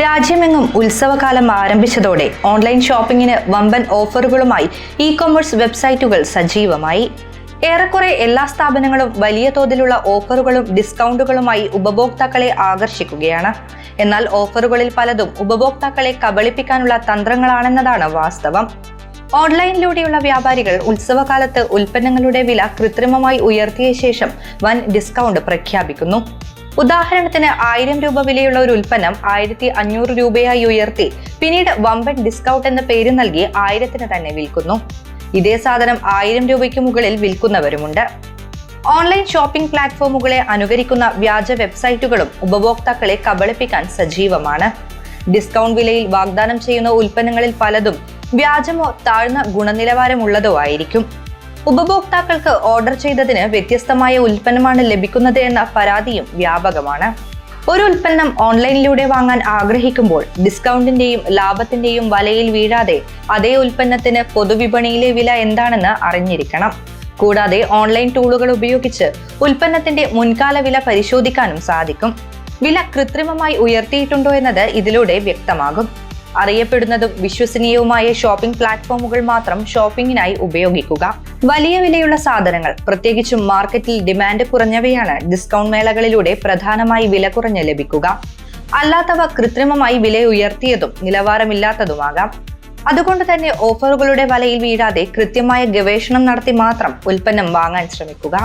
രാജ്യമെങ്ങും ഉത്സവകാലം ആരംഭിച്ചതോടെ ഓൺലൈൻ ഷോപ്പിംഗിന് വമ്പൻ ഓഫറുകളുമായി ഇ-കൊമേഴ്സ് വെബ്സൈറ്റുകൾ സജീവമായി. ഏറെക്കുറെ എല്ലാ സ്ഥാപനങ്ങളും വലിയ തോതിലുള്ള ഓഫറുകളും ഡിസ്കൗണ്ടുകളുമായി ഉപഭോക്താക്കളെ ആകർഷിക്കുകയാണ്. എന്നാൽ ഓഫറുകളിൽ പലതും ഉപഭോക്താക്കളെ കബളിപ്പിക്കാനുള്ള തന്ത്രങ്ങളാണെന്നതാണ് വാസ്തവം. ഓൺലൈനിലൂടെയുള്ള വ്യാപാരികൾ ഉത്സവകാലത്ത് ഉൽപ്പന്നങ്ങളുടെ വില കൃത്രിമമായി ഉയർത്തിയ ശേഷം വൻ ഡിസ്കൗണ്ട് പ്രഖ്യാപിക്കുന്നു. ഉദാഹരണത്തിന് 1000 രൂപ വിലയുള്ള ഒരു ഉൽപ്പന്നം 1500 രൂപയായി ഉയർത്തി പിന്നീട് വമ്പൻ ഡിസ്കൗണ്ട് എന്ന പേര് നൽകി 1000-ന് തന്നെ വിൽക്കുന്നു. ഇതേ സാധനം 1000 രൂപയ്ക്ക് മുകളിൽ വിൽക്കുന്നവരുമുണ്ട്. ഓൺലൈൻ ഷോപ്പിംഗ് പ്ലാറ്റ്ഫോമുകളെ അനുകരിക്കുന്ന വ്യാജ വെബ്സൈറ്റുകളും ഉപഭോക്താക്കളെ കബളിപ്പിക്കാൻ സജീവമാണ്. ഡിസ്കൗണ്ട് വിലയിൽ വാഗ്ദാനം ചെയ്യുന്ന ഉൽപ്പന്നങ്ങളിൽ പലതും വ്യാജമോ താഴ്ന്ന ഗുണനിലവാരമുള്ളതോ ആയിരിക്കും. ഉപഭോക്താക്കൾക്ക് ഓർഡർ ചെയ്തതിന് വ്യത്യസ്തമായ ഉൽപ്പന്നമാണ് ലഭിക്കുന്നത് എന്ന പരാതിയും വ്യാപകമാണ്. ഒരു ഉൽപ്പന്നം ഓൺലൈനിലൂടെ വാങ്ങാൻ ആഗ്രഹിക്കുമ്പോൾ ഡിസ്കൗണ്ടിന്റെയും ലാഭത്തിന്റെയും വലയിൽ വീഴാതെ അതേ ഉൽപ്പന്നത്തിന് പൊതുവിപണിയിലെ വില എന്താണെന്ന് അറിഞ്ഞിരിക്കണം. കൂടാതെ ഓൺലൈൻ ടൂളുകൾ ഉപയോഗിച്ച് ഉൽപ്പന്നത്തിന്റെ മുൻകാല വില പരിശോധിക്കാനും സാധിക്കും. വില കൃത്രിമമായി ഉയർത്തിയിട്ടുണ്ടോ എന്നത് ഇതിലൂടെ വ്യക്തമാകും. അറിയപ്പെടുന്നതും വിശ്വസനീയവുമായ ഷോപ്പിംഗ് പ്ലാറ്റ്ഫോമുകൾ മാത്രം ഷോപ്പിംഗിനായി ഉപയോഗിക്കുക. വലിയ വിലയുള്ള സാധനങ്ങൾ, പ്രത്യേകിച്ചും മാർക്കറ്റിൽ ഡിമാൻഡ് കുറഞ്ഞവയാണ് ഡിസ്കൗണ്ട് മേളകളിലൂടെ പ്രധാനമായി വില കുറഞ്ഞ് ലഭിക്കുക. അല്ലാത്തവ കൃത്രിമമായി വില ഉയർത്തിയതും നിലവാരമില്ലാത്തതുമാകാം. അതുകൊണ്ട് തന്നെ ഓഫറുകളുടെ വലയിൽ വീഴാതെ കൃത്യമായ ഗവേഷണം നടത്തി മാത്രം ഉൽപ്പന്നം വാങ്ങാൻ ശ്രമിക്കുക.